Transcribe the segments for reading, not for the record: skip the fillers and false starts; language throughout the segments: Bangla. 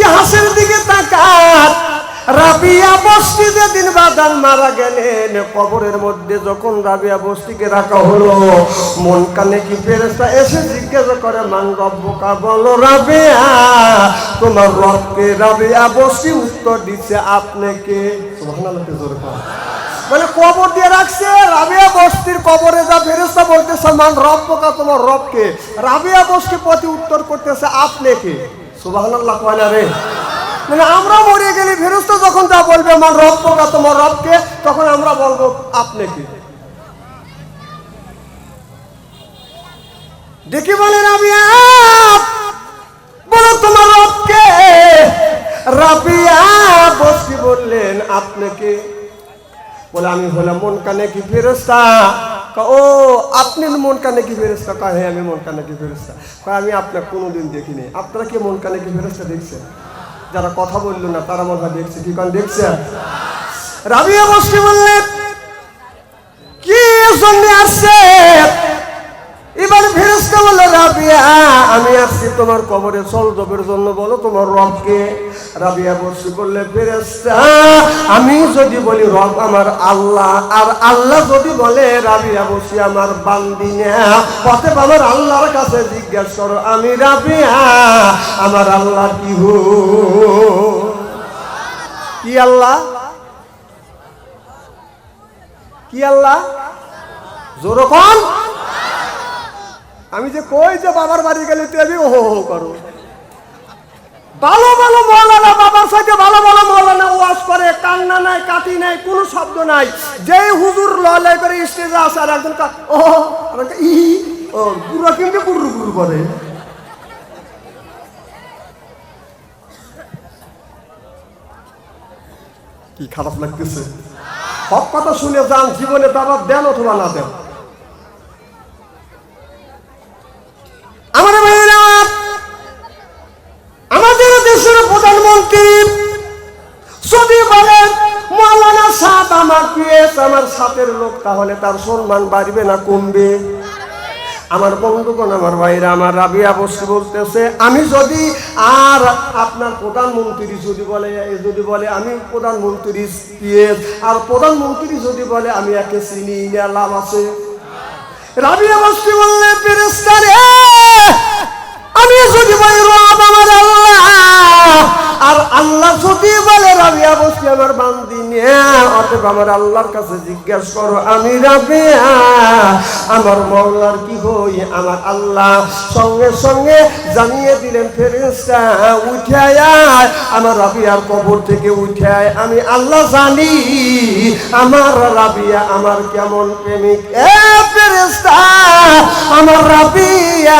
ইতিহাসের দিকে তাকান। রাবিয়া বস্তি যেদিন বাদান মারা গেলেন, কবরের মধ্যে যখন রাবিয়া বস্তিকে রাখা হলো, মন কানে কি ফেরেশতা এসে জিজ্ঞাসা করে, মান রব্বুকা, বলো রাবিয়া তোমার রবকে। রাবিয়া বস্তি উত্তর দিচ্ছে, আপনি কে? সুবহানাল্লাহ, জোরে বলেন। মানে কবর দিয়ে রাখছে, রাবিয়া বস্তির কবরে যা ফেরেশতা বলতেছে, মান রব্বুকা, তোমার রবকে। রাবিয়া বস্তি প্রতি উত্তর করতেছে, আপনি কে? সুবহানাল্লাহ কয় না রে? মানে আমরা মরে গেলে ফেরেশতা যখন যা বলবে, মান রব্বুকা, তোমার রবকে, তখন আমরা বলবো আপনি কে? দেখি বলে রাবিয়া বলো তোমার রবকে। রাবিয়া বস্তি বললেন, আপনি কে? বলে আমি হলাম মন কানে কি ফেরেশতা। ও আপনি মন কানে কি ফেরেশতা? কয় হ্যাঁ আমি মন কানে কি ফেরেশতা। কয় আমি আপনাকে কোনোদিন দেখিনি। আপনারা কি মন কানে কি ফেরেশতা দেখছেন? যারা কথা বললো না তারা মনে হয় দেখছে। কি কারণ দেখছে? রাবিয়া বস্তি বললেন, কি জন্য আসছে? এবার ফেরেশতা বলল, রাবিয়া আমি আসছি তোমার কবরে সলজবের জন্য, বলো তোমার রবকে। রাবিয়া বস্তি বললে, ফেরেশতা আমি যদি বলি রব আমার আল্লাহ, আর আল্লাহ যদি বলে রাবিয়া বস্তি আমার বান্দি না, অতএব আমার আল্লাহর কাছে জিজ্ঞাসা করো, আমি রাবিয়া আমার আল্লাহ কি হো? কি আল্লাহ? কি আল্লাহ? জোরে কোন? আমি যে কই যে বাবার বাড়ি গেলে তুমি ও হো করো। ভালো ভালো মৌলানা, বাবার সাথে ভালো ভালো মৌলানা ওয়াজ করে, কান্না নাই, কাটি নাই, কোনো শব্দ নাই। যেই হুজুর লয় করে স্টেজে আসে, আর একজন ও ই ও গুরু কিন্তু গুরু গুরু করে। কি খারাপ লাগতেছে? সব কথা শুনে যান, জীবনে দাবাত দেন অথবা না দেন। আমাদের দেশের প্রধানমন্ত্রী যদি বলেন মৌলানা সাহেব আমার পিএস, আমার সাথের লোক, তাহলে তার সম্মান বাড়বে না কমবে? আমার বন্ধুগণ, আমার ভাইরা, আমার রাবিয়া বস্তি বলতেছে, আমি যদি আর আপনার প্রধানমন্ত্রী যদি বলে আমি প্রধানমন্ত্রী পিএস, আর প্রধানমন্ত্রী যদি বলে আমি একে চিনি না, লাভ আছে? রাবিয়া বস্তি বললে, ফেরেশতা রে আমি যদি বলি রব আমার আল্লাহ, আর আল্লাহ যদি বলে রাবিয়া বস্তি আমার বান্দি না, অতএব আমার আল্লাহর কাছে জিজ্ঞাসা করো, আমি রাবিয়া আমার মাওলার কি হই? আমার আল্লাহ সঙ্গে সঙ্গে জানিয়ে দিলেন, ফেরেশতা উঠে আয়, আমার রাবিয়ার কবর থেকে উঠে আয়, আমি আল্লাহ জানি আমার রাবিয়া আমার কেমন প্রেমিক। এ ফেরেশতা আমার রাবিয়া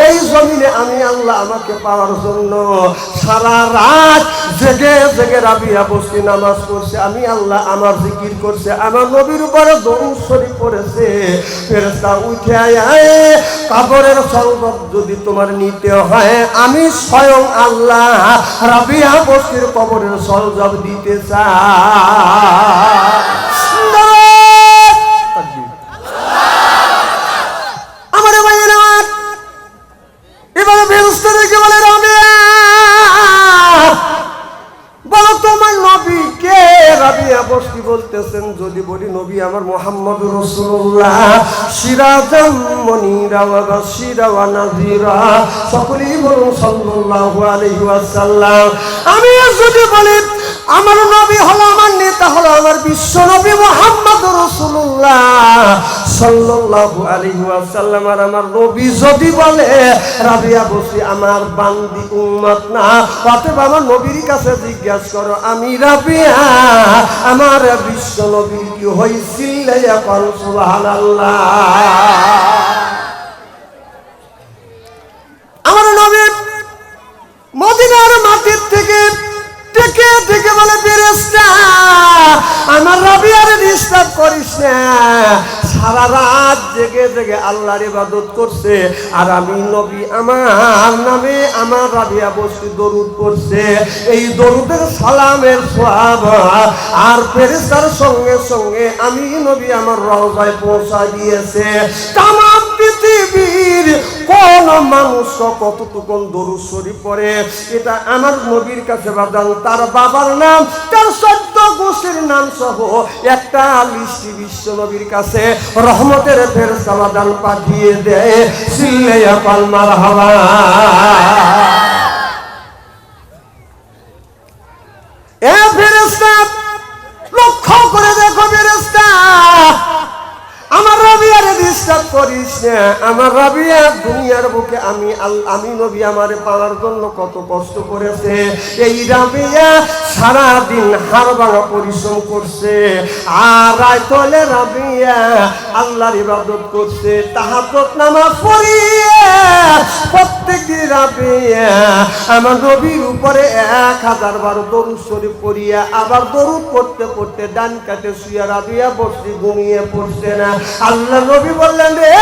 এই জমিনে আমি আল্লাহ আমাকে পাওয়ার জন্য সারা রাত জেগে জেগে রাবিয়া বস্তি নামাজ পড়ছে, আমি আল্লাহ আমার জিকির করছে, আমার নবীর উপরে দরুদ শরীফ পড়েছে। ফেরেশতা উঠে আয়, কবরের সওয়াব যদি তোমার নিতে হয়, আমি স্বয়ং আল্লাহ রাবিয়া বস্তির কবরের সওয়াব দিতে চাই। আমার ভাইয়েরা, এবারে ফেরেশতা দেখে বলে, রাবিয়া বলো তোমার নবী কে? রাবিয়া বস্তি বলতেছেন, যদি বলি নবী আমার মুহাম্মদুর রাসূলুল্লাহ, সিরাজাম মুনীরা ওয়া বাশীরা ওয়া নাযীরা, সকলেই বলুন সাল্লাল্লাহু আলাইহি ওয়াসাল্লাম। আমি যদি বলি আমার নবী হলো, আমার নেতা হলো আমার বিশ্ব নবী মুহাম্মদুর রাসূলুল্লাহ সাল্লাল্লাহু আলাইহি ওয়াসাল্লাম, আর আমার নবী যদি বলে রাবিয়া বস্তি আমার বান্দি উম্মত না, অতএব আমার নবীর কাছে জিজ্ঞাসা করো, আমি রাবিয়া আমার বিশ্ব নবীর কি হইছিল? এখন সুবহানাল্লাহ। আমার নবী মদিনার মাটির থেকে ডেকে ডেকে বলে, ফেরেশতা আমার রাবিয়ার ডিস্টার্ব করিস না, সারা রাত জেগে জেগে আল্লাহর ইবাদত করছে, আর আমি নবী আমার নামে আমার রাবিয়া বস্তি দরুদ পড়ছে, এই দরুদের সালামের সওয়াব আর ফেরেশতার সঙ্গে সঙ্গে আমি নবী আমার রওজায় পৌঁছা দিয়েছে। তামাম পৃথিবী পৃথিবীর কোন মানুষ কতটুকুন দরুদ শরীফ পড়ে এটা আমার নবীর কাছে বাদান তার বাবার নাম তার 14 গোষ্ঠীর নাম সহ একটা লিস্টি বিশ্ব নবীর কাছে রহমতের ফেরেশতা বাদান পাঠিয়ে দেয়। সিল্লায়া পাল মারহাবা। এ ফেরেশতা লক্ষ্য করে দেখো ফেরেশতা, আমার রাবিয়ারে ডিস্টার্ব করিস না। আমার রাবিয়া দুনিয়ার বুকে আমি নবী আমারে পাওয়ার জন্য কত কষ্ট করেছে। এই রাবিয়া সারাদিন হাড় ভাঙা পরিশ্রম করছে, আর রাত হলে রাবিয়া আল্লাহর ইবাদত করছে, তাহাজ্জুদ নামাজ পড়িয়ে প্রত্যেকদিন রাবিয়া আমার নবীর উপরে 1000 বার দরুদ শরীফ পড়িয়া আবার দরুদ পড়তে পড়তে ডান কাটে শুয়ে রাবিয়া বসে ঘুমিয়ে পড়ছে না। আল্লাহ নবী বললেন, রে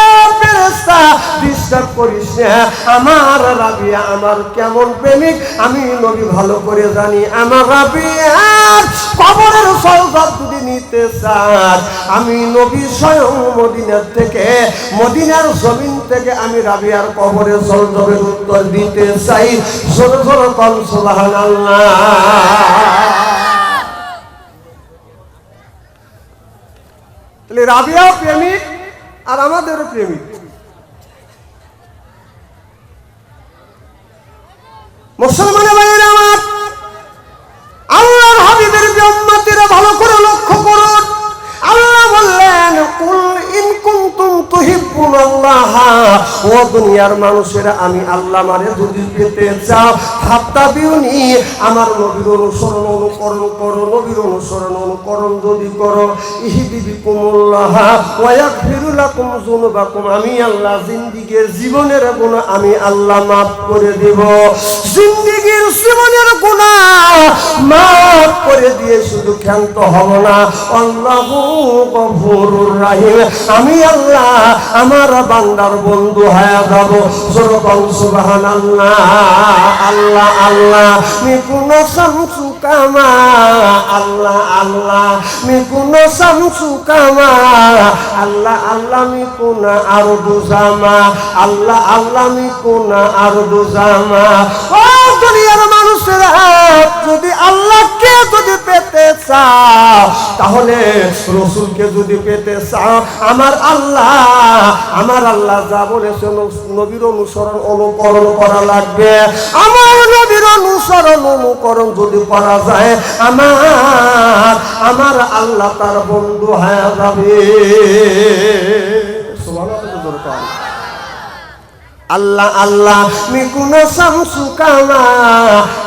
ফেরেশতা ডিস্টার্ব করিস না, আমার রাবিয়া আমার কেমন প্রেমিক আমি নবী ভালো করে জানি। আমার রাবিয়ার কবরের সওগাত যদি নিতে চান, আমি নবী স্বয়ং মদিনার থেকে মদিনার জমিন থেকে আমি রাবিয়ার কবরের সওগাতের উত্তর দিতে চাই। জোরে জোরে বল সুবহানাল্লাহ। রাবিয়াও প্রেমিক আর আমাদেরও প্রেমিক। মুসলমানের ভাইয়েরা আমার, আল্লাহর হাবিবের উম্মতিরা ভালো করে লক্ষ্য করুন। আল্লাহ বললেন, কুল ইন কুনতুম তুহিব্বুনাল্লাহ, ও দুনিয়ার মানুষেরা আমি আল্লাহ মানে যদি পেতে চাও ফাত্তাবিউনি, আমার নবীর অনুসরণ অনুকরণ করো। নবীর অনুসরণ অনুকরণ যদি করো, ইহদিবিকুমুল্লাহ ওয়া ইয়াগফিরু লাকুম যুনুবাকুম, আমি আল্লাহ জিন্দেগীর জীবনের গুনাহ আমি আল্লাহ মাফ করে দেব। জিন্দেগীর জীবনের গুনাহ মাফ করে দিয়ে শুধু ক্ষান্ত হব না, আল্লাহু গফুরুর রাহিম, আমি আল্লাহ আমার বান্দার বন্ধু হয়ে যাব। সুবহানাল্লাহ। আল্লাহ আল্লাহ মিকুনো শামসু কামা, আল্লাহ আল্লাহ মিকুনো শামসু কামা, আল্লাহ আল্লাহ মিকুনা আরদু জামা, আল্লাহ আল্লাহ মিকুনা আরদু জামা। ও দুনিয়ার মানুষেরা, যদি আল্লাহকে যদি পেতে চাও, তাহলে রসুলকে যদি পেতে চাও, আমার আল্লাহ যা বলেছে নবীর অনুসরণ অনুকরণ করা লাগবে। আমার নবীর অনুসরণ অনুকরণ যদি করা যায়, আমার আল্লাহ তার বন্ধু হয়ে যাবে। সুবহানাল্লাহ। আল্লাহ আল্লাহ মিকুনা শামসু কামা,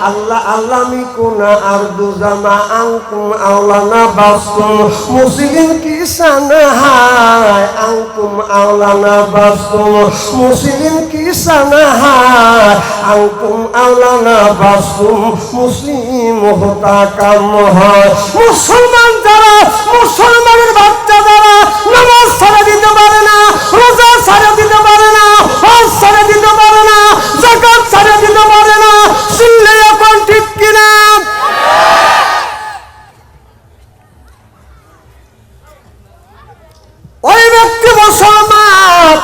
আল্লাহ আল্লাহ মিকুনা আরদু জামা, আনকুম আওলানা বাসতুম মুসলিম কিসান হায়, আনকুম আওলানা বাসতুম মুসলিম কিসান হায়, আনকুম আওলানা বাসতুম মুসলিম হতা কাম হয়। মুসলমান যারা, মুসলমানের বাচ্চা যারা নামাজ ছাড়া দিতে পারে না, রোজা ছাড়া দিতে পারে না, হজ ছাড়া দিতে পারে না, যাকাত ছাড়া দিতে পারে না, শুনলে এখন ঠিক কিনা? ওই ব্যক্তি মুসলমান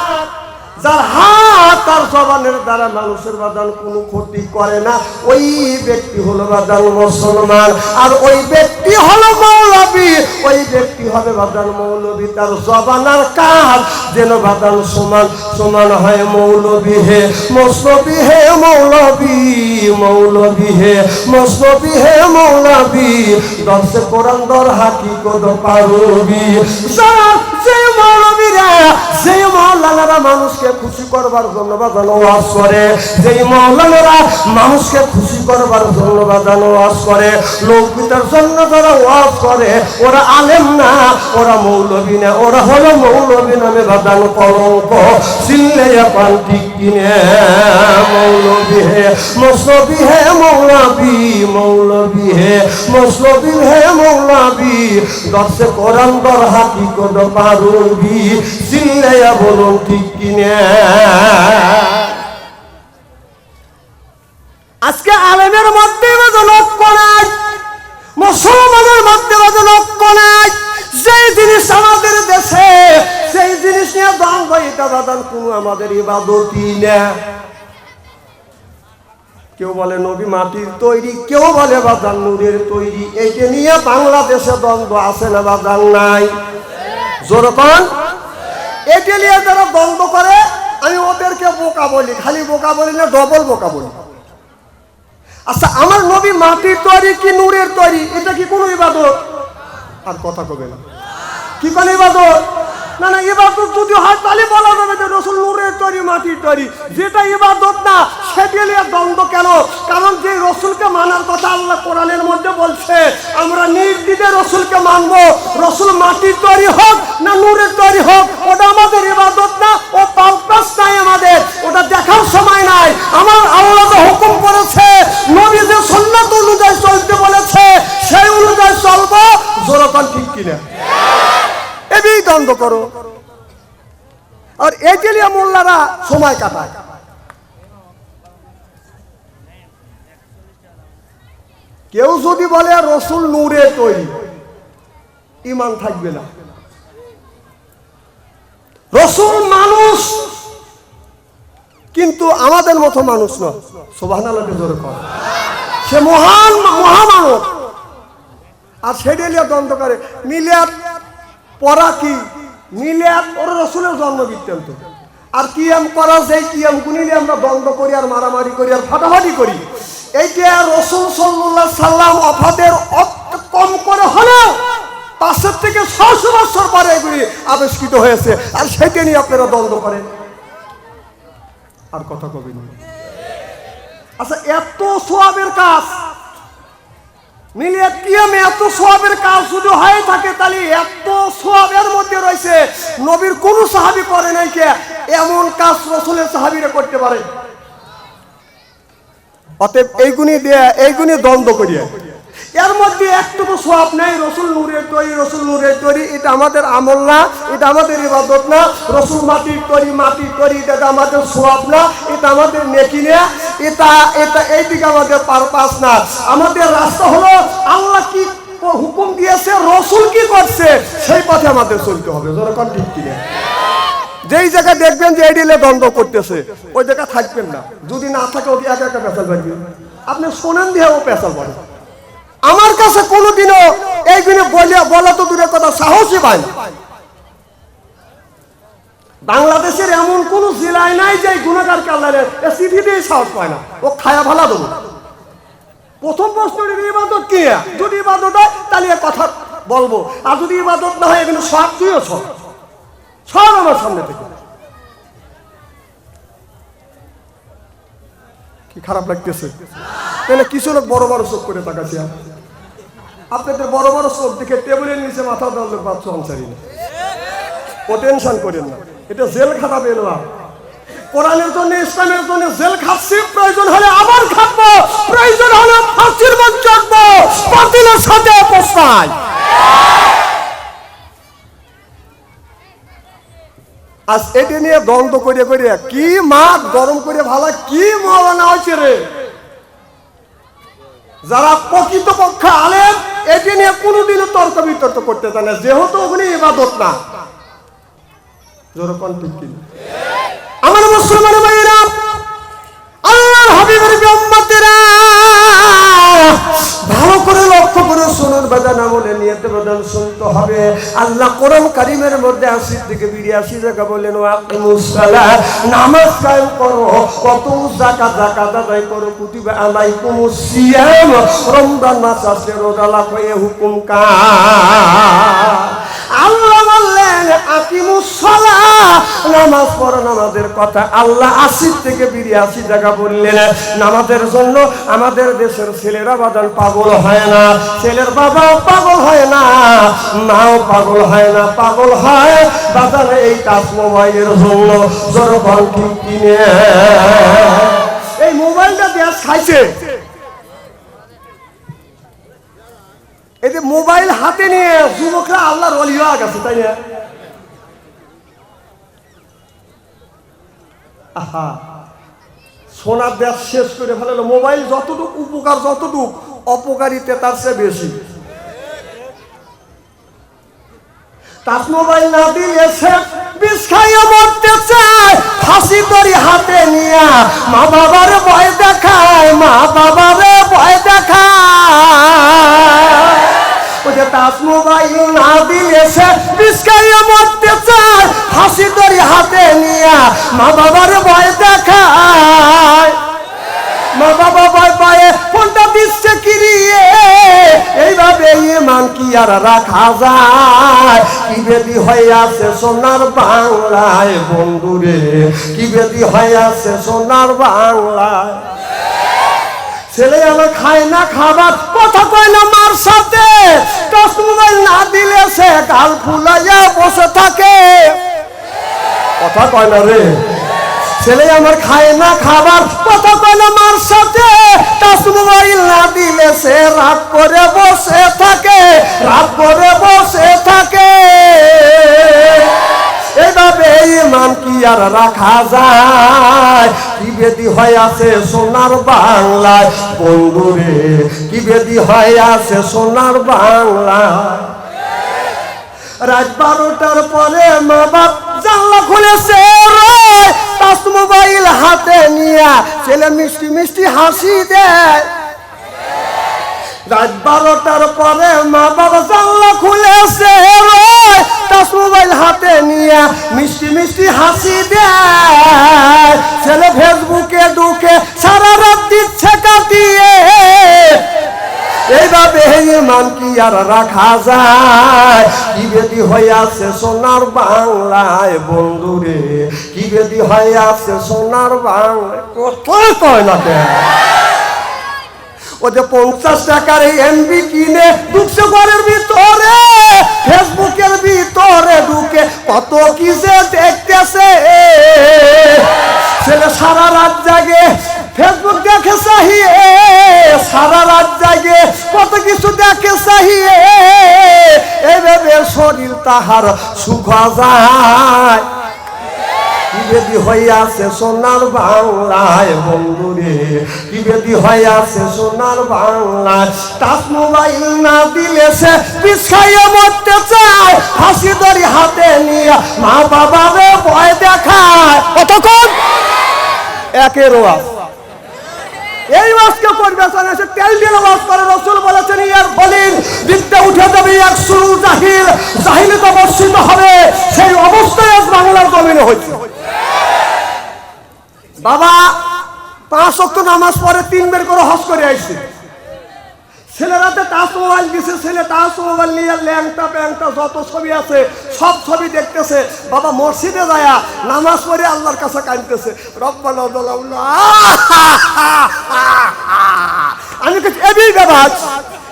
যার হাত আর জবানের দ্বারা মানুষের বাদান কোনো ক্ষতি করে না, ওই ব্যক্তি হলো বাদান মুসলমান। আর ওই ব্যক্তি হলো মৌলবী, ওই ব্যক্তি হবে বাদান মৌলবী। তার জবান আর কাজ যেন বাদান সমান সমান হয়। মৌলবী হে মৌলবী হে মৌলবী, মৌলবী হে মৌলবী হে মৌলবী, দর্শে কোরআন দর হাকিকত পারবি। যে মৌলবীরা, যে মৌলানারা মানুষকে খুশি করবার জন্য বাজানো ওয়াজ করে, যেই মৌলানারা মানুষকে খুশি করবার জন্য বাজানো ওয়াজ করে, লোকবিতার জন্য যারা ওয়াজ করে, ওরা আলেম না, ওরা মৌলবী না, ওরা হলো মৌলবী নামে বাজানো কলঙ্ক। চিনলে এখন ঠিক কিনে? মৌলবী হে মৌলবী হে মৌলবী, মৌলবী হে মৌলবী হে মৌলবী, দর্শে কোরআন দর হাকিকত পারবি। চিনলে বলুন ঠিক কিনে? আজকে আলেমের মধ্যে লক্ষ্য নাই, মুসলমানের মধ্যে লক্ষ্য নাই। যেই জিনিস আমাদের দেশে, সেই জিনিস নিয়ে দ্বন্দ্ব দ্বন্দ্ব, এটা বাদান কোনো আমাদের ইবাদতই না। কেউ বলে নবী মাটির তৈরি, কেউ বলে বাদান নূরের তৈরি। এইটা নিয়ে বাংলাদেশে দ্বন্দ্ব আছে না বাদান নাই? জোরকন এটা নিয়ে যারা দ্বন্দ্ব করে আমি ওদেরকে বোকা বলি, খালি বোকা বলি না, ডবল বোকা বলি। আচ্ছা, আমার নবী মাটির তৈরি কি নূরের তৈরি, এটা কি কোনো ইবাদত? আর কথা কবে না, কি কোন ইবাদত? না না, ইবাদত যদি হয় তাহলে বলা যাবে যে রাসূল নূরের তৈরি মাটির তৈরি। যেটা ইবাদত না সেটা নিয়ে দ্বন্দ্ব কেন? কারণ যে রাসূলকে মানার কথা আল্লাহ কোরআনের মধ্যে বলছে, আমরা নির্দ্বিধে রাসূলকে মানব। রাসূল মাটির তৈরি হোক না নূরের তৈরি হোক, ওটা আমাদের ইবাদত না, ও পারপাস নাই আমাদের, ওটা দেখার সময় নাই। আমার আল্লাহ তো হুকুম করেছে, নবী যে সুন্নাত অনুযায়ী চলতে বলেছে সেই অনুযায়ী চলবো। জোরকান ঠিক কিনা? এই দ্বন্দ্ব করো, আর এজেলিয়া মোল্লারা সময় কাটায়। কেউ যদি বলে রাসূল নূরের তৈরি, ঈমান থাকবে না। রাসূল মানুষ, কিন্তু আমাদের মতো মানুষ নয়। সুবহানাল্লাহ জোরে কর, সে মহান মহামানব। আর সেটা দ্বন্দ্ব করে। মিলাদ পড়া কি? মিলাদ ওর রাসূলের জন্ম বৃত্তান্ত। আর কিয়াম করা, সেই কিয়াম গুনিলে আমরা দ্বন্দ্ব করি আর মারামারি করি আর ফাটাফাটি করি। এইটা রাসূল সাল্লাল্লাহু আলাইহি সাল্লাম ওফাতের কম করে হলেও 500 থেকে 600 বছর পরে এগুলি আবিষ্কৃত হয়েছে, আর সেটা নিয়ে আপনারা দ্বন্দ্ব করেন। আর কথা কবেন। আচ্ছা, এত সওয়াবের কাজ মিলিয়ে কিয়ামে, এত সওয়াবের কাজ যদি হয়ে থাকে, তাহলে এত সওয়াবের মধ্যে রয়েছে নবীর কোন সাহাবী করে নাই। কে এমন কাজ রাসূলের সাহাবীরা করতে পারে? অতএব এইগুনি দ্বন্দ্ব করিয়া এর মধ্যে একটুকু সওয়াব নাই। রাসূল নূরের তৈরি, রাসূল নূরের তৈরি, এটা আমাদের আমল না, এটা আমাদের ইবাদত না। রাসূল মাটির তৈরি, এটা আমাদের সওয়াব না, এটা আমাদের নেকি না, এটা এইদিকে আমাদের পারপাস না। আমাদের রাস্তা হলো আল্লাহ কি হুকুম দিয়েছে, রাসূল কি করছে, সেই পথে আমাদের চলতে হবে। যখন ঠিক কিনা? যেই জায়গায় দেখবেন যে এই দিলে দ্বন্দ্ব করতেছে, ওই জায়গায় থাকবেন না। যদি না থাকে ওকে একা একা পেশাল পারবেন, আপনি শোনেন দিয়ে ও পেশাল পড়ে। আমার কাছে কোনোদিনও এইগুলো বলা তো দূরের কথা, সাহসই পাই না। বাংলাদেশের এমন কোন জেলায় নাই যে গুণাগারকে আল্লাহ চিঠি দিয়ে সাহস পায় না, ও খায়া ভালা দেবো। প্রথম প্রশ্ন, ইবাদত কি? যদি ইবাদত হয় তাহলে কথা বলবো, আর যদি ইবাদত না হয় এগুলো সব তুইও সব আমার সামনে থেকে। কি খারাপ লাগতেছে? তাহলে কিছু লোক বড় বড় চোখ করে তাকাচ্ছি। আপনাদের বড় বড় চোখ দেখে টেবিলের নিচে মাথা দেওয়ার লোক ভাবছো আনসারি না। ও টেনশন করেন না, এটা জেল খাটা বেরো। কোরআনের জন্য, ইসলামের জন্য জেল খাচ্ছি, প্রয়োজন হলে আবার খাবো, প্রয়োজন হলে ফাঁসির মঞ্চ চড়বো, বাতিলের সাথে পোষায়। আজ এটা নিয়ে দ্বন্দ্ব করে কি মাঠ গরম করে ভালো, কি মওলানা হয়েছে রে। যারা প্রকৃতপক্ষে আলেম, এটা নিয়ে কোনোদিনও তর্ক বিতর্ক করতে চায় না, যেহেতু ওখানে ইবাদত না। যেরকম ঠিক কি আমার মুসলমান ভাইরা, আল্লাহর হাবিবের উম্মতেরা, ভালো করে লক্ষ্য করে শুনুন বাজান, আমলে নিয়তে বাজান শুনতে হবে। আল্লাহ কোরআন কারীমের মধ্যে 80 থেকে 82 জায়গা বলেন, ওয়াকিমুস সালাহ, নামাজ কায়েম করো, কত যাকাত আদায় করো, কুতিবা আলাইকুমুস সিয়াম, রমজান মাস আসে, রোজা রাখো, এ হুকুম কার? আল্লাহ বললেন আকিমুস সালাহ, নামাজ পড়ো। নামাজের কথা আল্লাহ 80 থেকে 82 জায়গা বললেন। নামাজের জন্য আমাদের দেশের ছেলেরা বাজান পাগল হয় না, ছেলের বাবা পাগল হয় না, মাও পাগল হয় না, পাগল হয় বাজান এই টাচ মোবাইলের জন্য। যখন ঠিক কিনে এই মোবাইলটা দেশ খাইছে, এই যে মোবাইল হাতে নিয়ে যুবকরা আল্লাহর ওলি হয়ে গেছে, তাই না? আহা, সোনার দেশ শেষ করে ফেলালো। মোবাইল যতটুকু উপকার, যতটুকু অপকারিতা তার চেয়ে বেশি। তার মোবাইল না দিলে বিষ খাইয়ে মরতে চায়, ফাঁসি দড়ি হাতে নিয়ে মা বাবার ভয় দেখায়, মা বাবার ভয় দেখায়। ওই যে টাচ মোবাইল না দিলে সে বিষ খাইয়ে মরতে চায়, ফাঁসি দড়ি হাতে নিয়ে মা বাবার ভয় দেখায়। মা বাবা ভয় পায়ে ফোনটা দিচ্ছে কিরিয়ে, এইভাবে ইমান কি আর রাখা যায়? কি বেদি হয়ে আছে সোনার বাংলায় বন্ধুরে, কি বেদি হয়ে আছে সোনার বাংলায়। ছেলে আমার খায় না খাবার, কথা কয় না মার সাথে, টাচ মোবাইল না দিলে সে গাল ফুলাইয়া বসে থাকে। কথা কয় না রে, ছেলে আমার খায় না খাবার, কথা কয় না মার সাথে, টাচ মোবাইল না দিলে সে রাগ করে বসে থাকে, রাগ করে বসে থাকে। এইভাবে ইমান কি আর রাখা যায়? কি বেদি হয়ে আছে সোনার বাংলায় বন্ধুরে, কি বেদি হয়ে আছে সোনার বাংলায়। রাত 12টার পরে মা বাপ জানলা খুলেছে, টাচ মোবাইল হাতে নিয়ে ছেলে মিষ্টি মিষ্টি হাসি দেয়। রাত 12টার পরে মা বাবা জানলা খুলেছে, টাচ মোবাইল হাতে নিয়ে মিষ্টি মিষ্টি হাসি দেয়। ছেলে ফেসবুকে ঢুকে সারা রাত দিচ্ছে কাটিয়ে। এইভাবে ইমান কি আর রাখা যায়? কি বেদি হয়ে আছে সোনার বাংলায় বন্ধুরে, কি বেদি হয়ে আছে সোনার বাংলায়। কথা কয় না কেন? ও যে 50 টাকার এমবি কিনে ঢুকছে ঘরের ভিতরে, ফেসবুকের ভিতরে ঢুকে কত কি যে দেখতেছে। ছেলে সারা রাত জাগে ফেসবুক দেখে চাহিয়ে, সারা রাত জাগে কত কিছু দেখে চাহিয়ে। এইভাবে শরীর তাহার শুকা যায়। কি বেদি হয়ে আছে সোনার বাংলায় বন্ধুরে, কি বেদি হয়ে আছে সোনার বাংলায়। টাচ মোবাইল না দিলে সে বিষ খাইয়ে মরতে চায়, ফাঁসি দড়ি হাতে নিয়ে মা বাবারে ভয় দেখায়। কতক্ষণ একের ওয়াজ, এই ওয়াজকে করবে সে তেল দিয়ে ওয়াজ করে। রাসূল বলেছেন ইয়ার ফলির বিদ্যা উঠে যাবে, এক শুরু জাহিল, জাহিলিতে বর্ষিত হবে। সেই অবস্থায় আজ বাংলার জমিনে হয়েছে। বাবা 5 ওয়াক্ত নামাজ পড়ে 3 বের করে হজ করে আইছে। ছেলেরাতে টাচ মোবাইল দিছে, ছেলে টাচ মোবাইল নিয়ে ল্যাংটা প্যাংটা যত ছবি আছে সব ছবি দেখতেছে। বাবা মসজিদে যায় নামাজ পড়ে আল্লাহর কাছে কাঁদতেছে, রব্বানা যালামনা। আমি এই ব্যাপার,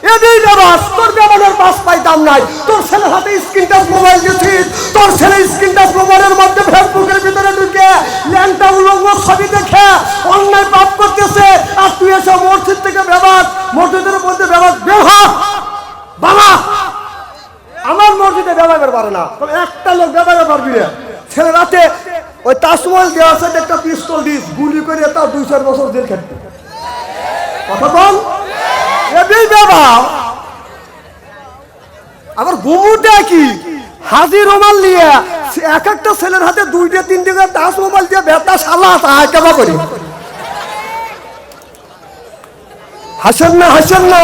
এই ব্যাপার তোর ব্যাপারের পাঁচ পাই দাম নাই। তোর ছেলের হাতে স্ক্রিন টাচ মোবাইল দিছিস, তোর ছেলে স্ক্রিন টাচ মোবাইলের মধ্যে ফেসবুকের ভিতরে ঢুকে ল্যাংটা উলঙ্গ ছবি দেখে অন্যায় পাপ করতেছে। আর তুই এসে মসজিদ থেকে ব্যাপার, মসজিদের মধ্যে ব্যাপার বের হ। বাবা আমার মসজিদে ব্যবহার পারে না, তবে একটা লোক ব্যবহার পারবি না। ছেলে রাতে ওই তাজমহল দেওয়া আছে, একটা পিস্তল দিস, গুলি করে তাও 2-4 বছর জেল খেটবে। কথা বল, এই ব্যবহার। আবার ঘুমুটা কি হাজির রোমাল নিয়ে এক একটা ছেলের হাতে 2-3 টাচ মোবাইল দিয়ে বেতা সালা কেবা করি। হাসেন না, হাসেন না।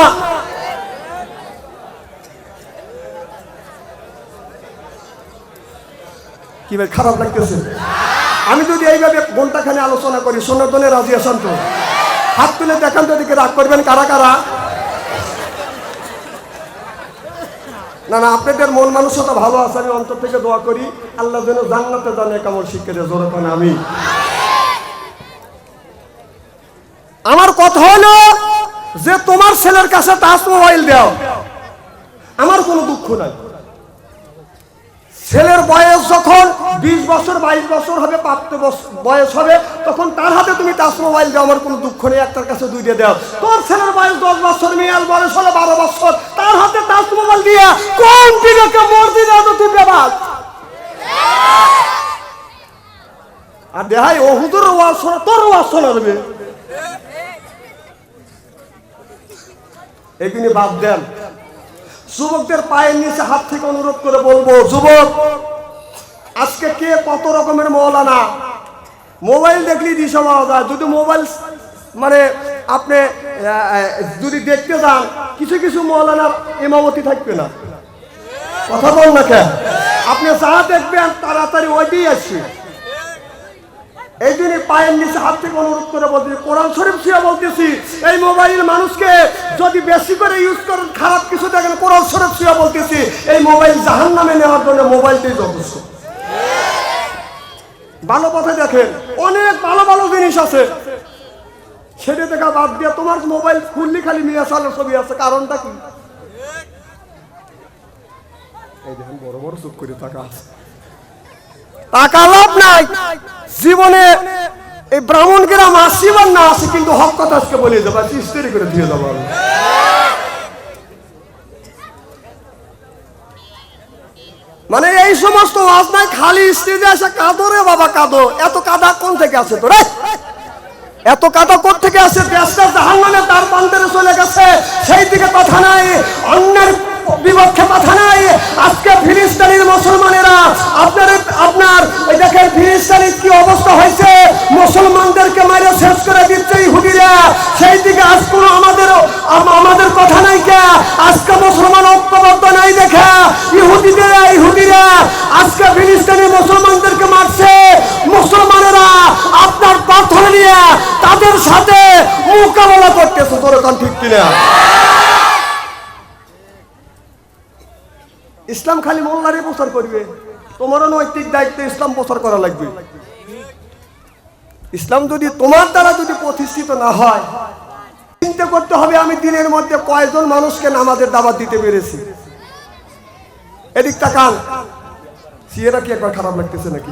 কি ভাই খারাপ লাগতেছে? আমি যদি এইভাবে ঘন্টাখানে আলোচনা করি, সনাতনে রাজি আছেন তো? হাত তুলে দেখান তো, দিকে রাগ করবেন কারা কারা? না না, আপনাদের মন মানসিকতা ভালো আছে, আমি অন্তর থেকে দোয়া করি আল্লাহ যেন জান্নাতে জানে কামল শিক্ষা দিয়ে জোরে কোন আমি। আমার কথা হলো যে তোমার ছেলের কাছে টাচ মোবাইল দাও, আমার কোনো দুঃখ নাই। ছেলের বয়স যখন 20 বছর 22 বছর হবে, প্রাপ্ত বয়স হবে, তখন তার হাতে তুমি টাচ মোবাইল দাও, আমার কোনো দুঃখ নেই। একটার কাছে 2 দিয়ে দাও। তোর ছেলের বয়স 10 বছর, মেয়ের বয়স হলো 12 বছর, তার হাতে টাচ মোবাইল দিয়ে কোন দিকে মসজিদে তুই বেবাদ? আর দেখাই ও হুজুরের ওয়াজ শোনা, তোর ওয়াজ শোনা দেবে। এই তিনি বাদ দেন। যুবকদের পায়ের নিচে হাত থেকে অনুরোধ করে বলবো, যুবক আজকে কে কত রকমের মৌলানা, মোবাইল দেখলেই দিশা পাওয়া যায়। যদি মোবাইল মানে আপনি যদি দেখতে যান, কিছু কিছু মৌলানার ইমামতি থাকবে না। কথা বল না কেন? আপনি যা দেখবেন তাড়াতাড়ি ওই দিয়ে আসছি। এই জন্য পায়ের নিচে হাত থেকে অনুরোধ করে বলতেছি, কোরআন শরীফ ছিয়া বলতেছি, এই মোবাইল মানুষকে যদি বেশি করে ইউজ করেন, খারাপ কিছু দেখেন, কোরআন শরীফ ছিয়া বলতেছি, এই মোবাইল জাহান্নামে নেওয়ার জন্য মোবাইলটাই যথেষ্ট। ভালো পথে দেখেন, অনেক ভালো ভালো জিনিস আছে, সেটা দেখা বাদ দিয়ে তোমার মোবাইল খুললি খালি মিয়া সালের ছবি আছে। কারণটা কি? এই দেখেন বড় বড় চুপ করে টাকা আছে, টাকা লাভ নাই জীবনে। এই ব্রাহ্মণ গ্রাম আসিবার না আসে, কিন্তু হক কথা আজকে বলে যাবো, ইস্তেরি করে দিয়ে যাবো। মানে এই সমস্ত ওয়াজ নাই, খালি স্টেজে এসে কাঁদো রে বাবা কাঁদো। এত কাদা কোন থেকে আসে তোরে? এত কাদা কোথা থেকে আসে? দেশটা জাহান্নামে তার প্রান্তরে চলে গেছে, সেই দিকে কথা নাই, অন্যের বিপক্ষে কথা নাই। আজকে ফিলিস্তিনের মুসলমানেরা আপনার ওই দেখেন ফিলিস্তিনের কি অবস্থা হয়েছে, মুসলমানদেরকে মারে শেষ করে দিচ্ছে ইহুদিরা। সেই দিকে আজ কোনো আমাদের কথা নাই কে? আজকে মুসলমান ঐক্যবদ্ধ নাই দেখা ইহুদিরা আজকে ফিলিস্তিনের মুসলমানদেরকে মারছে। মুসলমানেরা আপনার পাথর নিয়ে তাদের সাথে মোকাবেলা করতেছে। তোর কান ঠিক কিনা? ইসলাম খালি মোল্লারে প্রচার করবে, তোমারও নৈতিক দায়িত্ব ইসলাম প্রচার করা লাগবে। ইসলাম যদি তোমার দ্বারা যদি প্রতিষ্ঠিত না হয়, চিন্তা করতে হবে আমি দিনের মধ্যে কয়জন মানুষকে নামাজের দাওয়াত দিতে পেরেছি। এদিক তাকান, সিয়েরা কি একবার খারাপ লাগতেছে নাকি?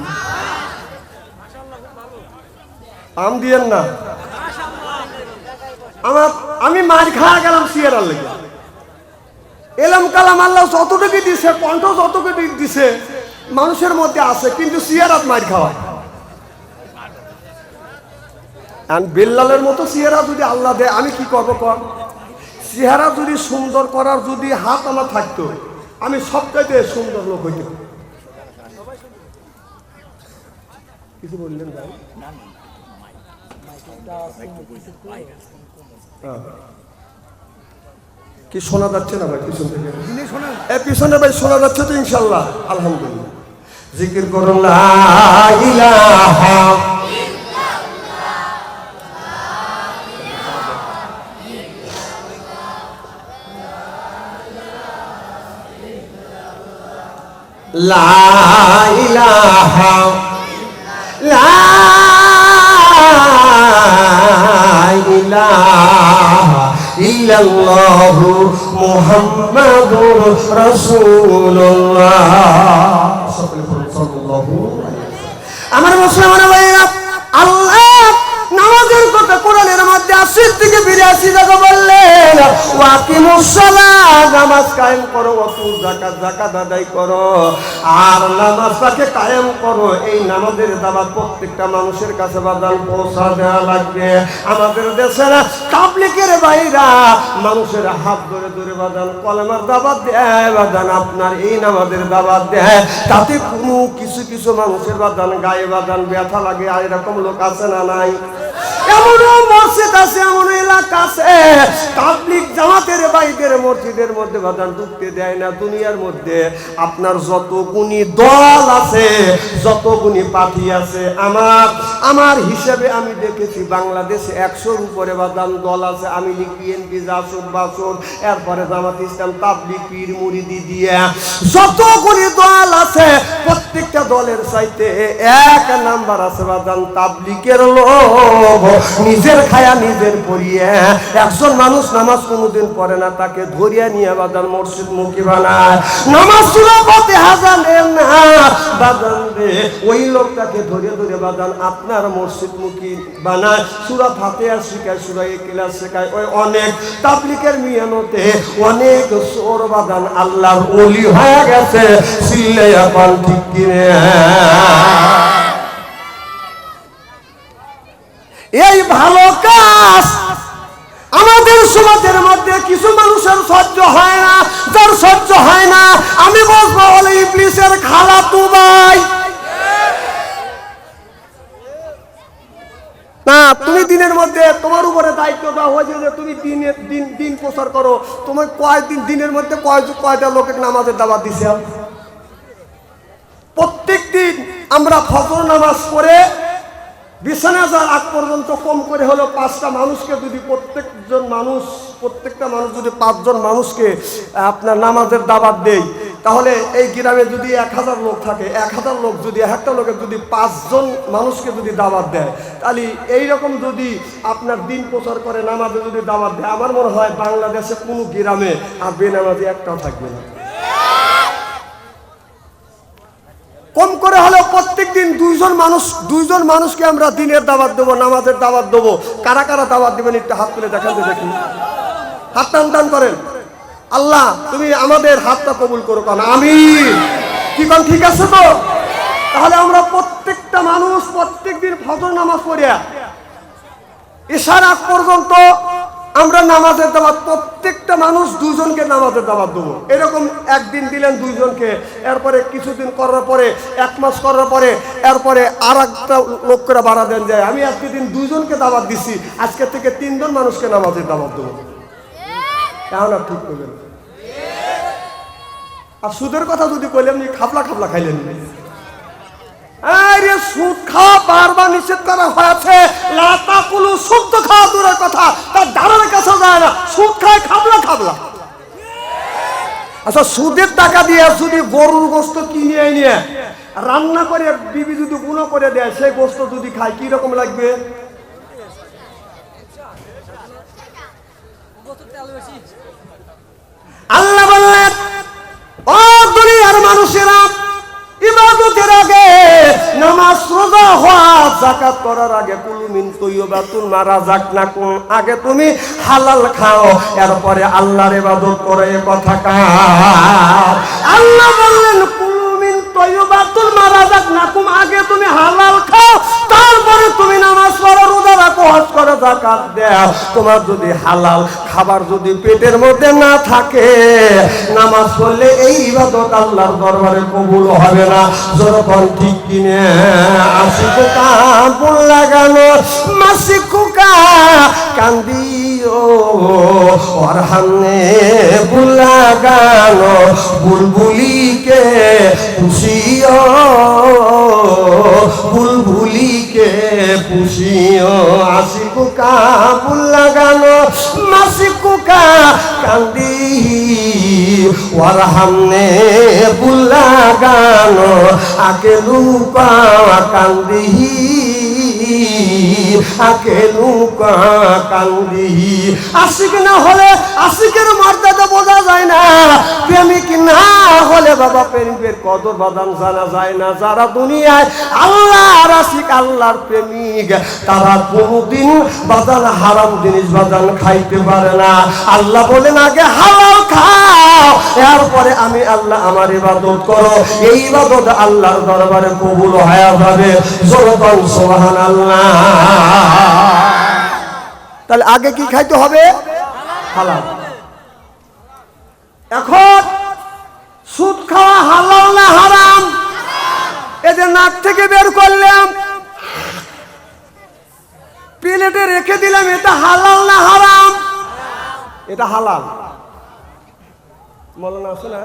আম দিয়েন না, আমি মার খাওয়া গেলাম সিয়েরার লেগে। এলাম কালাম আল্লাহ যতটুকু দিছে, কণ্ঠ যতটুকু দিছে মানুষের মধ্যে আছে, কিন্তু সিয়ারাত মার খাওয়ায়। বিল্লালের মতো সিয়ারা যদি আল্লাহ দেয়, আমি কি করবো কম? চেহারা যদি সুন্দর করার যদি হাত আমার থাকতো, আমি সবচাইতে সুন্দর লোক হইত। কিছু বললেন ভাই? কি শোনা যাচ্ছে না ভাই পিছন থেকে? পিছনে ভাই শোনা যাচ্ছে তো ইনশাল্লাহ? আলহামদুলিল্লাহ। জিকির করুন লা ইলাহা লা ইলাহা লা ইলাহা ইল্লাল্লাহু মুহাম্মাদুর রাসূলুল্লাহ সাল্লাল্লাহু আলাইহি ওয়াসাল্লাম। আমার মুসলমান ভাইরা, আল্লাহ নামাজের কথা কোরআনের মধ্যে ৮০ থেকে ৮২ জায়গা বললেন, ওয়াকিমুস সালাত, নামাজ কায়েম করো, ওয়াতু যাকাত, যাকাত আদায় করো, আর নামাজটাকে কায়েম করো। এই নামাজের দাওয়াত প্রত্যেকটা মানুষের কাছে বাদান পৌঁছা দেওয়া লাগবে। আমাদের দেশের তাবলীগের ভাইরা মানুষের হাত ধরে ধরে বাদান কলেমার দাওয়াত দেয়, বাদান আপনার এই নামাজের দাওয়াত দেয়। তাতে কোনো কিছু কিছু মানুষের বাদান গায়ে বাদান ব্যথা লাগে, আর এরকম লোক আছে না নাই? এমনও মসজিদ আছে, এমন এলাকা আছে তাবলীগ জামাতের ভাইদের মসজিদের মধ্যে বাদান ঢুকতে দেয় না। দুনিয়ার মধ্যে আপনার যত গুণী দল আছে, যত গুণী পার্টি আছে, আমার হিসাবে আমি দেখেছি বাংলাদেশে ১০০-র উপরে বাদান দল আছে। আমি বিএনপি, জাসদ, বাসদ, এরপরে জামাত ইসলাম, তাবলীগ, পীর মুরিদি দিয়ে যত গুণী দল আছে, প্রত্যেকটা দলের চাইতে ১ নাম্বার আছে বাদান তাবলীগের লোক। নিজের খায়া নিজের পড়িয়ে, একজন মানুষ নামাজ কোনোদিন পড়ে না, তাকে ধরিয়া নিয়ে বাদান মসজিদ মুখী বানায়। নামাজ সুরা ফাতিহা জানেন না বাদান রে, ওই লোকটাকে ধরে ধরে বাদান আপনার মসজিদ মুখী বানায়। সুরা ফাতিহা শিখায়, সুরা ইখলাস শেখায়। ওই অনেক তাবলীগের মিয়ানতে অনেক চোর বাদান আল্লাহর ওলি হয়ে গেছে। সিল্লাইয়া পাল ঠিক কিনে। এই ভালো কাজ আমাদের সমাজের মধ্যে কিছু মানুষের সহ্য হয় না। যার সহ্য হয় না, আমি বলবো বলে ইবলিসের খালাতো ভাই। না, তুমি দিনের মধ্যে তোমার উপরে দায়িত্ব দেওয়া হয়েছে যে তুমি দিন প্রচার করো। তোমার দিনের মধ্যে কয়টা লোকের নামাজের দাওয়াত দিছে? প্রত্যেক দিন আমরা ফজর নামাজ পড়ে বিছানা যাওয়ার আগ পর্যন্ত কম করে হলো 5টা মানুষকে যদি প্রত্যেকটা মানুষ যদি 5 জন মানুষকে আপনার নামাজের দাওয়াত দেয়, তাহলে এই গ্রামে যদি 1000 লোক থাকে, 1000 লোক যদি একটা লোকের যদি 5 জন মানুষকে যদি দাওয়াত দেয়, তাহলে এইরকম যদি আপনার দিন প্রচার করে নামাজে যদি দাওয়াত দেয়, আমার মনে হয় বাংলাদেশে কোনো গ্রামে আর বেনামাজি একটাও থাকবে না। কম করে হলেও প্রত্যেক দিন 2 জন মানুষকে আমরা দিনের দাওয়াত দেবো, নামাজের দাওয়াত দেবো। কারা কারা দাওয়াত দেবেন একটু হাত তুলে দেখান তো দেখি। হাত টান করেন। আল্লাহ তুমি আমাদের হাতটা কবুল করো, কারণ আমিন। কি কারণ ঠিক আছে তো? তাহলে আমরা প্রত্যেকটা মানুষ প্রত্যেক দিন ফজর নামাজ পড়িয়া ইশার আগ পর্যন্ত আমরা নামাজের দাওয়াত, প্রত্যেকটা মানুষ 2 জনকে নামাজের দাওয়াত দেবো। এরকম একদিন দিলেন 2 জনকে, এরপরে কিছুদিন করার পরে 1 মাস করার পরে এরপরে আর একটা লোক করে বাড়া দেন যায়, আমি আজকে দিন 2 জনকে দাওয়াত দিছি, আজকে থেকে 3 জন মানুষকে নামাজের দাওয়াত দেবো। কেমন ঠিক করবেন? আর সুদের কথা যদি কইলাম নি খাবলা খাইলেন। আরে সুদ খাওয়া বারবার নিষেধ করা হয়েছে। লাতাকুলু, সুদ খাওয়া দূরের কথা, তার ধারের কাছে যায় না। সুদ খায় খাবলা। আচ্ছা, সুদের টাকা দিয়ে যদি গরুর গোস্ত কিনে নিয়ে রান্না করে বিবি যদি গুঁড়ো করে দেয়, সেই গোস্ত যদি খায় কি রকম লাগবে? আল্লাহ বললেন, ও দুনিয়ার মানুষেরা, ইবাদতের আগে, নামাজ রোজা হওয়া, যাকাত করার আগে, কুলু মিন তাইয়্যিবাতুল মা রাযাকনাকুম, আগে তুমি হালাল খাও, এরপরে আল্লাহর ইবাদত করো। এই কথা কার? আল্লাহ বললেন কুলু মিন তাইয়্যিবাতুল মা রাযাকনাকুম, আগে তুমি হালাল খাও, তারপরে তুমি নামাজ পড়ো, রোজা রাখো, হজ করো, যাকাত দাও। তোমার যদি হালাল খাবার যদি পেটের মধ্যে না থাকে, নামাজ পড়লে এই ইবাদত আল্লাহর দরবারে কবুল হবে না। যখন ঠিক কিনে আশিকুকা বুল লাগানো, মাসিকুকা কান্দিও, ওর হামনে বুল লাগানো, বুলবুলিকে পুষিও, বুলবুলিকে পুষিও। আশিকুকা বুল লাগানো, মাসিকুকা কান্দি, ওর হামনে বুল লাগানো, আকে লুকা কান্দি, আকে লুকা কান্দি। আশিক না হলে আশিকের মর্যাদা বোঝা যায় না, প্রেমিক না হলে বাবা প্রেমিকের কদর বাদাম জানা যায় না। যারা দুনিয়ায় আল্লাহর আশিক, আল্লাহর প্রেমিক, তারা কোনদিন বাদান হারাম জিনিস বাদান খাইতে পারে না। আল্লাহ বলেন আগে হালাল খাও, এরপরে আমি আল্লাহ আমার ইবাদত করো। এই ইবাদত আল্লাহর দরবারে কবুল হয়ে যাবে। জোরদার সুবহানাল্লাহ। তাহলে আগে কি খাইতে হবে? হালাল। এখন সুদ খাওয়া হালাল না হারাম? এই যে নাক থেকে বের করলাম, প্লেটে রেখে দিলাম, এটা হালাল না হারাম? এটা হালাল। মৌলানা আছে না?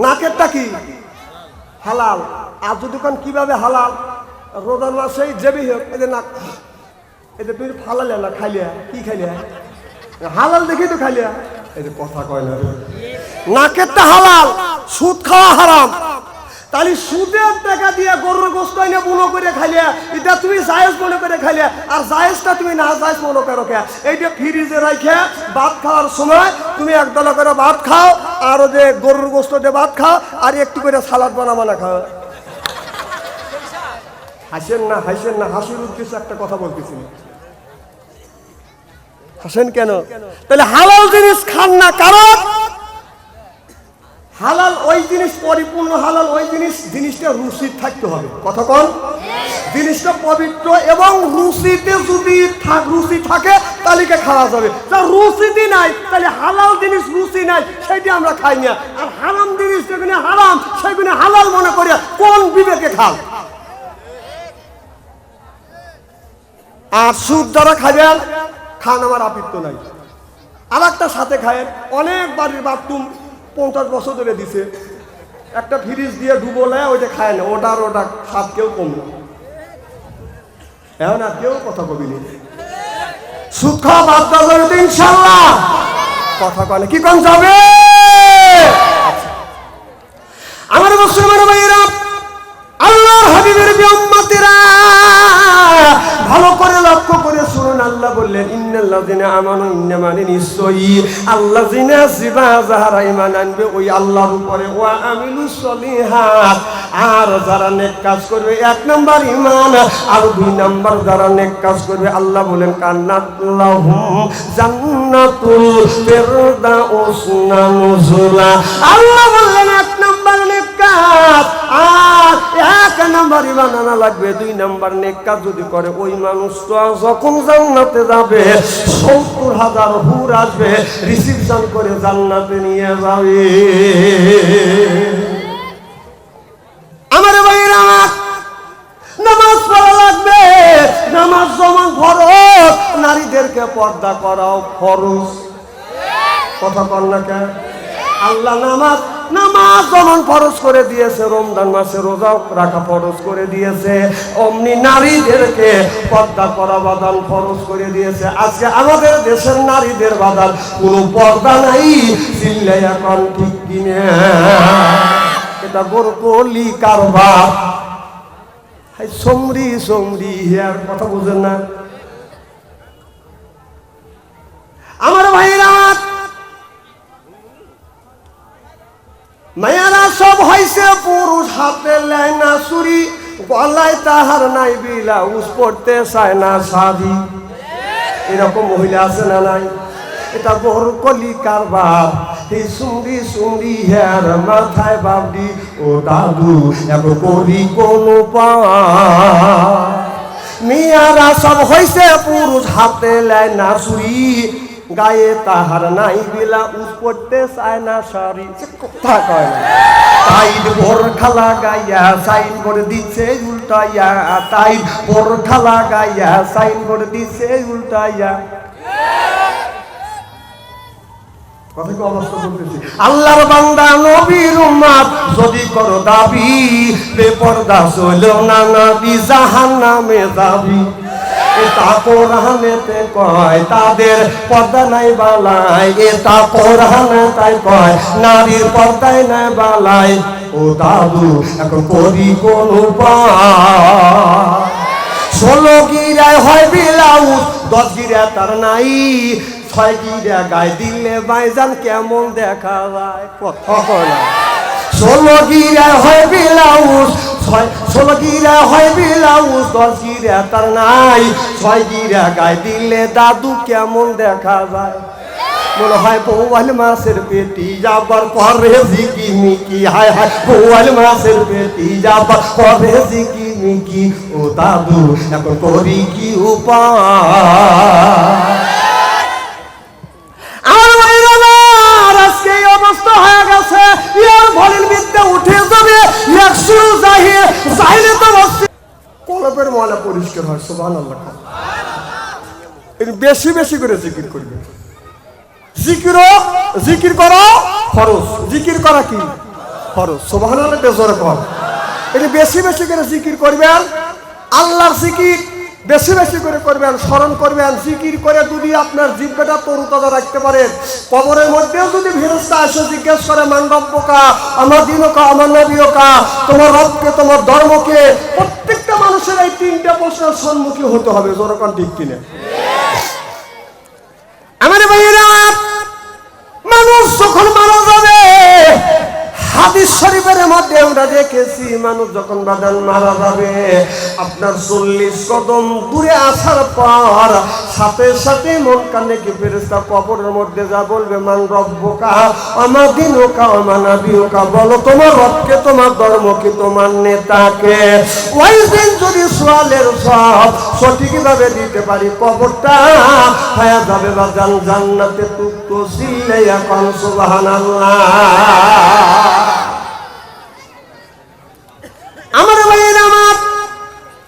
নাকেরটা কি? হালাল। আর যদি কোন কিভাবে হালাল? রোজার মাসেই যেবি হোক, এই যে নাক, এই যে তুমি ফালালে না, খাইলিয়া কি খাইলিয়া? হালাল দেখি তো খাইলিয়া। এই যে কথা কয় না, নাকেরটা হালাল, সুদ খাওয়া হারাম। তাহলে সুদের টাকা দিয়ে গরুর গোস্ত এনে বুনো করে খাইলে, এটা তুমি জায়েজ মনে করে খাইলে, আর জায়েজটা তুমি না জায়েজ মনে করো কে? এইটা ফ্রিজে রাখে ভাত খাওয়ার সময় তুমি একদলা করে ভাত খাও, আর যে গরুর গোস্ত দিয়ে ভাত খাও, আর একটু করে সালাদ বানা খাও। হাসেন না, হাসির উদ্দেশ্যে একটা কথা বলতেছি। হাসেন কেন? তাহলে হালাল জিনিস খান না, কারণ হালাল ওই জিনিস, পরিপূর্ণ হালাল ওই জিনিসটা রুচি থাকতে হবে। কথা কোন? জিনিসটা পবিত্র এবং রুচিতে যদি রুচি থাকে তাহলে খাওয়া যাবে। যা রুচিতে নাই, তাহলে হালাল জিনিস রুচি নাই, সেটি আমরা খাই না। আর হারাম জিনিস যেগুলো হারাম, সেগুলো হালাল মনে করে কোন বিবেকে খাও? আর সুদ যারা খাবেন খান, আমার আপত্ত নাই। আর একটা সাথে খায়, অনেক বাড়ির বাথরুম 50 বছর ধরে দিছে, একটা ফ্রিজ দিয়ে ডুবোলে ওইটা খায় না, ওটার ওটা স্বাদ কেউ কম না। এখন আর কেউ কথা কবি নি, সুদ খাওয়া বাদ দেওয়া যাবে ইনশাল্লাহ। কথা কয় না, কি কোন যাবে? আমার মুসলমান ভাইয়েরা, আল্লাহর হাবিবের উম্মতেরা ভালো করে লক্ষ্য করে শুনুন। আল্লাহ বললেন ইন্নাল্লাযিনা আমানু, ইন্নামানে নিশ্চয়ই আল্লাযিনা যারা ঈমান আনবে ওই আল্লাহর উপরে, ওয়া আমিলুস সলিহাত, আর যারা নেক কাজ করবে, 1 নাম্বার ঈমান, আর 2 নাম্বার যারা নেক কাজ করবে, আল্লাহ বলেন কান্নাত লাহুম জান্নাতুল ফিরদাউস নুজুলা। আল্লাহ বললেন 1 নাম্বার নেক কাজ, আর 1 নাম্বার ঈমান আনা লাগবে। 2 নাম্বার নেক কাজ যদি করে, ওই মানুষটা যখন জান্নাতে যাবে 70,000 হুর আসবে, রিসিপশন করে জান্নাতে নিয়ে যাবে। আমার ভাইরা, নামাজ পড়া লাগবে, নামাজ যেমন ফরজ, নারীদেরকে পর্দা করাও ফরজ। কথা কন না কেন? আল্লাহ নামাজ যেমন ফরজ করে দিয়েছে, রমজান মাসে রোজা রাখা ফরজ করে দিয়েছে, অমনি নারীদেরকে পর্দা করা বাদান ফরজ করে দিয়েছে। আজকে আমাদের দেশের নারীদের বাদান কোনো পর্দা নাই, চিল্লাই এখন ঠিক কিনে, এটা বড় কলি কারবার। সমরি সমরি হিয়ার কথা বুঝেন না আমার ভাইরা? মায়ারা সব হইছে পুরুষ, হাতে লাই না চুরি, গলায় তাহার নাই ব্লাউজ, পড়তে চায় না শাড়ি। এরকম মহিলা আছে না নাই? এটা বড় কলি কারবার। এই সুন্দি সুন্দি হেয়ার মাথায় বাবদি, ও দাদু এখন করি কোন মেয়ারা সব হইছে পুরুষ, হাতে লাই না চুরি, গায়ে তাহার নাই ব্লাউজ, পড়তে চায় না শাড়ি। কথা কয় না, টাইট বোরখা লাগাইয়া সাইনবোর্ড দিচ্ছে উল্টাইয়া, টাইট বোরখা লাগাইয়া সাইনবোর্ড দিচ্ছে উল্টাইয়া। আল্লাহর বান্দা নবীর উম্মত যদি করো দাবি, বেপরদা চলো না নবী জাহান্নামে যাবি। এটা কোরআনেতে কয় তাদের পর্দা নাই বালাই, এটা কোরআনে তাই কয় নারীর পর্দায় নাই বালাই। ও দাদু এখন করি কোন উপায়? 16 গিরায় হয় ব্লাউজ, 10 গিরা তার নাই, 6 গিরা গায়ে দিলে ভাইজান কেমন দেখা যায়। কথা কয় না, 16 গিরা হয় ব্লাউজ, 16 গিরা হয় ব্লাউজ, 10 গিরা তার নাই, 6 গিরা গায়ে দিলে দাদু কেমন দেখা যায়। মনে হয় বোয়াল মাছের পেটি যাবার করে জিকিমিকি, হায় হায় বোয়াল মাছের পেটি যাবার করে জিকিমিকি। ও দাদু এখন করি কি উপায়? আজকে এই অবস্থা হয়ে গেছে, ইয়ার ভলিন বিদ্যা উঠে যাবে, চাইলে তো কলবের ময়লা পরিষ্কার হয়। সুবহানাল্লাহ। বেশি বেশি করে জিকির করবে। জিকির করা ফরজ, জিকির করা কি ফরজ। সুবহানাল্লাহ জোরে কর। এটা বেশি বেশি করে জিকির করবেন, আল্লাহর জিকির বেশি বেশি করে করবেন, স্মরণ করবেন। জিকির করে যদি আপনার জিহ্বাটা তরুতাজা রাখতে পারেন, কবরের মধ্যেও যদি ফেরেশতা এসে জিজ্ঞেস করে মান রব্বুকা, আমার দিনকা, আমার নবীকা, তোমার রবকে, তোমার ধর্মকে, প্রত্যেকটা মানুষের এই 3টা প্রশ্নের সম্মুখীন হতে হবে। জোরে কর ঠিক কিনা? আমার ভাইয়েরা, মানুষ যখন মারা যাবে, হাদিস শরীফের মধ্যে আমরা দেখেছি মানুষ যখন বাদান মারা যাবে, আপনার 40 কদম দূরে আসার পর সাথে সাথে মন কানে কি ফেরেশতা কবরের মধ্যে যা বলবে মান রব্বুকা, আমার দিনুকা, আমার নবীকা, বলো তোমার রবকে, তোমার ধর্মকে, তোমার নেতাকে। ওই দিন যদি সোয়ালের সব সঠিকভাবে দিতে পারি, কবরটা হয়ে যাবে বাদান জান্নাতে। তুকতো সিল্লাইয়া কোন সুবহানাল্লাহ।